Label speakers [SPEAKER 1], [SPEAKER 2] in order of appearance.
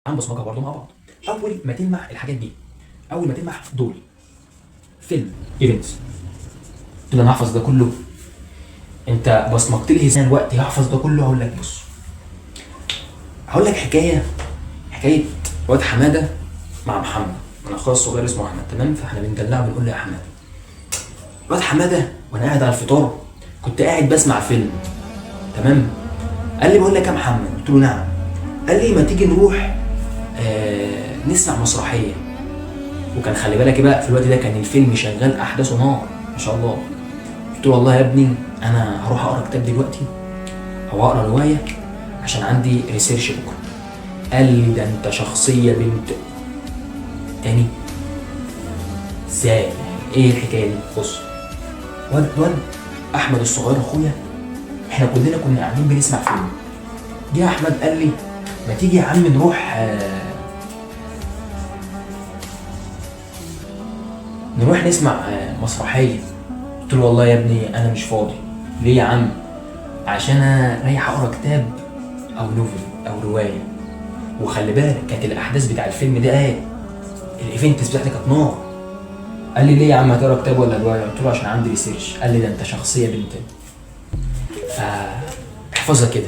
[SPEAKER 1] هنبصمجها برضه مع بعض. اول ما تلمح الحاجات دي، اول ما تلمح دول فيلم ايفنتس، قلت له انا هحفظ ده كله. انت بصمجت لي ازاي الوقت هحفظ ده كله؟ هقول لك بص، هقول لك حكايه واد حماده مع محمد. انا اخويا الصغير اسمه احمد، تمام؟ فاحنا بندلعه بنقول له يا حماده. الواد حماده وانا قاعد على الفطار كنت قاعد بسمع فيلم، تمام؟ قال لي بقول لك يا محمد، قلت له نعم. قال لي ما تيجي نروح نسمع مسرحيه. وكان خلي بالك بقى في الوقت ده كان الفيلم شغال احداثه نار ما شاء الله. قلت له والله يا ابني انا هروح اقرا كتاب دلوقتي او اقرا روايه عشان عندي ريسيرش بكره. قال لي ده انت شخصيه بنت تاني. ازاي يعني؟ ايه الحكايه دي؟ بص، واد احمد الصغير اخويا، احنا كلنا كنا قاعدين بنسمع فيلم. جه احمد قال لي ما تيجي يا عم نروح نسمع مسرحيه. قلت له والله يا ابني انا مش فاضي. ليه يا عم؟ عشان انا رايح اقرا كتاب او نوفل او روايه. وخلي بالك كانت الاحداث بتاع الفيلم ده الايفنتس بتاعتي كانت نار. قال لي ليه يا عم هتقرا كتاب ولا روايه؟ قلت له عشان عندي ريسيرش. قال لي ده انت شخصيه بنت. فاحفظها كده.